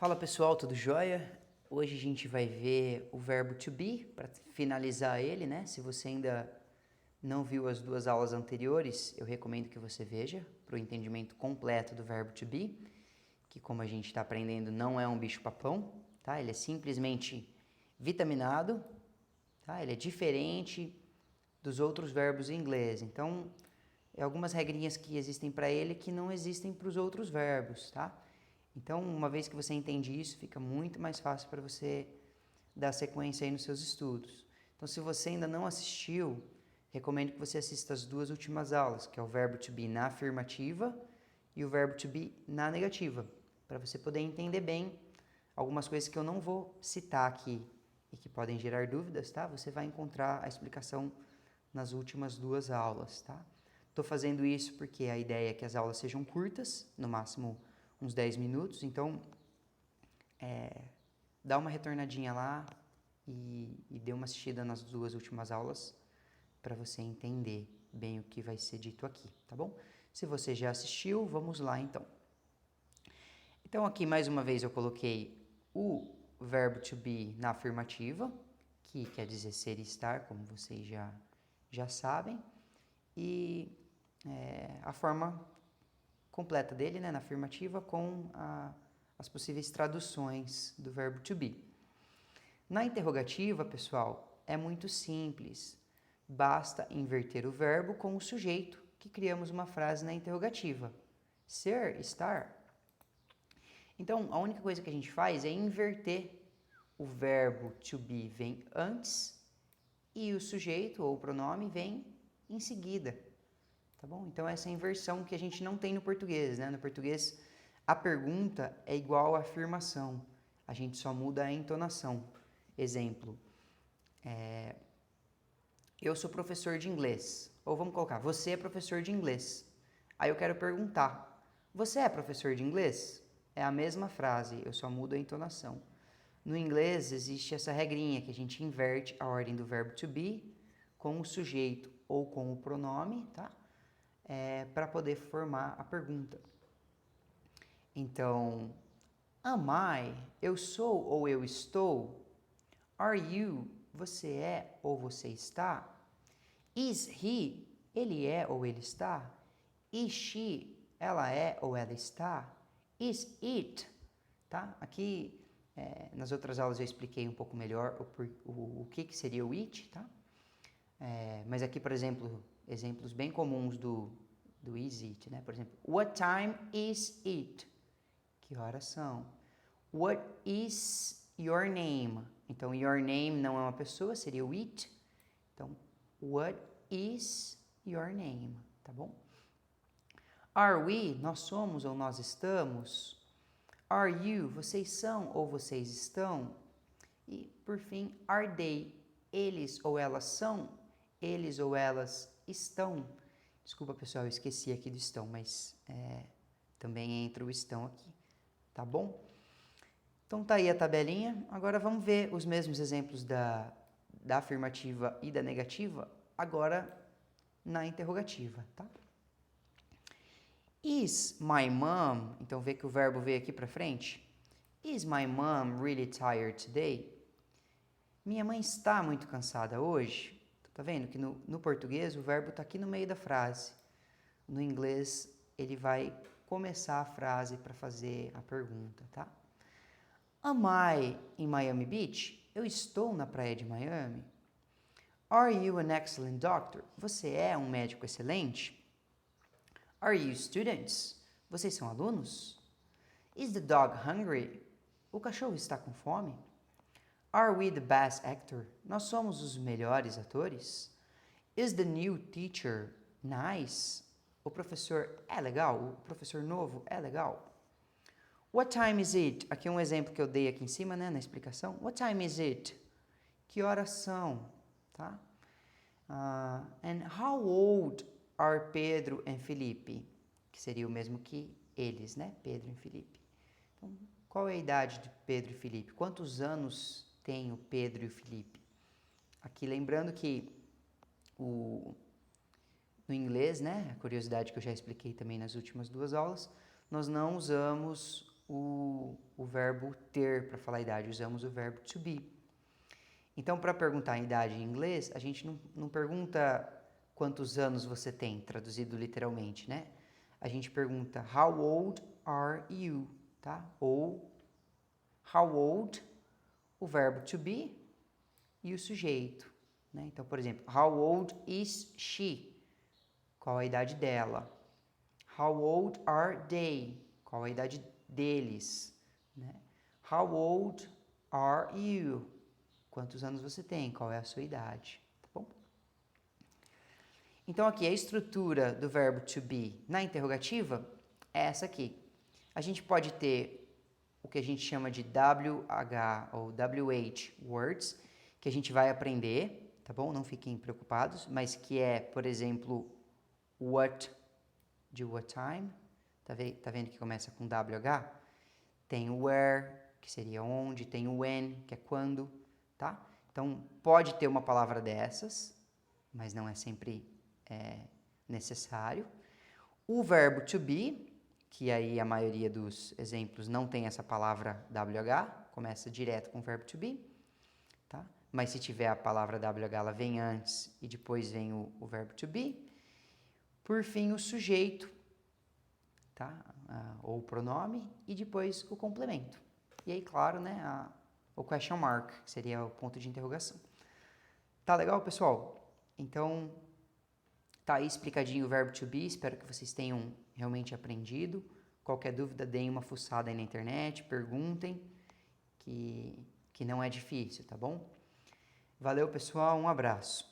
Fala pessoal, tudo jóia? Hoje a gente vai ver o verbo to be, para finalizar ele, né? Se você ainda não viu as duas aulas anteriores, eu recomendo que você veja, para o entendimento completo do verbo to be, que como a gente está aprendendo não é um bicho-papão, tá? Ele é simplesmente vitaminado, tá? Ele é diferente dos outros verbos em inglês, então algumas regrinhas que existem para ele que não existem para os outros verbos, tá? Então, uma vez que você entende isso, fica muito mais fácil para você dar sequência aí nos seus estudos. Então, se você ainda não assistiu, recomendo que você assista as duas últimas aulas, que é o verbo to be na afirmativa e o verbo to be na negativa, para você poder entender bem algumas coisas que eu não vou citar aqui e que podem gerar dúvidas, tá? Você vai encontrar a explicação nas últimas duas aulas, tá? Estou fazendo isso porque a ideia é que as aulas sejam curtas, no máximo uns 10 minutos, então dá uma retornadinha lá e dê uma assistida nas duas últimas aulas para você entender bem o que vai ser dito aqui, tá bom? Se você já assistiu, vamos lá então. Então aqui mais uma vez eu coloquei o verbo to be na afirmativa, que quer dizer ser e estar, como vocês já sabem, e a forma completa dele, né, na afirmativa, com as possíveis traduções do verbo to be. Na interrogativa, pessoal, é muito simples. Basta inverter o verbo com o sujeito, que criamos uma frase na interrogativa. Ser, estar. Então, a única coisa que a gente faz é inverter. O verbo to be vem antes e o sujeito ou o pronome vem em seguida. Tá bom? Então, essa é a inversão que a gente não tem no português, né? No português, a pergunta é igual à afirmação. A gente só muda a entonação. Exemplo, eu sou professor de inglês. Ou vamos colocar, você é professor de inglês. Aí eu quero perguntar, você é professor de inglês? É a mesma frase, eu só mudo a entonação. No inglês, existe essa regrinha que a gente inverte a ordem do verbo to be com o sujeito ou com o pronome, tá? Para poder formar a pergunta. Então, am I? Eu sou ou eu estou? Are you? Você é ou você está? Is he? Ele é ou ele está? Is she? Ela é ou ela está? Is it? Tá? Aqui, nas outras aulas eu expliquei um pouco melhor o que seria o it, tá? Mas aqui, por exemplo, exemplos bem comuns do is it, né? Por exemplo, what time is it? Que horas são? What is your name? Então, your name não é uma pessoa, seria o it. Então, what is your name? Tá bom? Are we? Nós somos ou nós estamos? Are you? Vocês são ou vocês estão? E, por fim, are they? Eles ou elas são? Eles ou elas estão? Desculpa, pessoal, eu esqueci aqui do estão, mas também entra o estão aqui, tá bom? Então tá aí a tabelinha. Agora vamos ver os mesmos exemplos da afirmativa e da negativa, agora na interrogativa, tá? Is my mom, então vê que o verbo veio aqui para frente. Is my mom really tired today? Minha mãe está muito cansada hoje? Tá vendo que no português o verbo está aqui no meio da frase. No inglês ele vai começar a frase para fazer a pergunta, tá? Am I in Miami Beach? Eu estou na praia de Miami. Are you an excellent doctor? Você é um médico excelente? Are you students? Vocês são alunos? Is the dog hungry? O cachorro está com fome? Are we the best actor? Nós somos os melhores atores? Is the new teacher nice? O professor é legal? O professor novo é legal? What time is it? Aqui é um exemplo que eu dei aqui em cima, né, na explicação. What time is it? Que horas são? Tá? And how old are Pedro and Felipe? Que seria o mesmo que eles, né? Pedro e Felipe. Então, qual é a idade de Pedro e Felipe? Quantos anos tem o Pedro e o Felipe? Aqui lembrando que no inglês, né? A curiosidade que eu já expliquei também nas últimas duas aulas, nós não usamos o verbo ter para falar idade, usamos o verbo to be. Então, para perguntar a idade em inglês, a gente não pergunta quantos anos você tem, traduzido literalmente, né? A gente pergunta how old are you, tá? Ou how old, o verbo to be e o sujeito, né? Então, por exemplo, how old is she? Qual a idade dela? How old are they? Qual a idade deles? Né? How old are you? Quantos anos você tem? Qual é a sua idade? Tá bom? Então, aqui, a estrutura do verbo to be na interrogativa é essa aqui. A gente pode ter o que a gente chama de WH ou WH words, que a gente vai aprender, tá bom? Não fiquem preocupados, mas que é, por exemplo, what, de what time, tá vendo que começa com WH? Tem o where, que seria onde, tem o when, que é quando, tá? Então, pode ter uma palavra dessas, mas não é sempre necessário. O verbo to be, que aí a maioria dos exemplos não tem essa palavra WH, começa direto com o verbo to be, tá? Mas se tiver a palavra WH, ela vem antes e depois vem o verbo to be. Por fim, o sujeito, tá? Ou o pronome, e depois o complemento. E aí, claro, né, o question mark, que seria o ponto de interrogação. Tá legal, pessoal? Então, tá aí explicadinho o verbo to be, espero que vocês tenham realmente aprendido. Qualquer dúvida, deem uma fuçada aí na internet, perguntem, que não é difícil, tá bom? Valeu, pessoal, um abraço.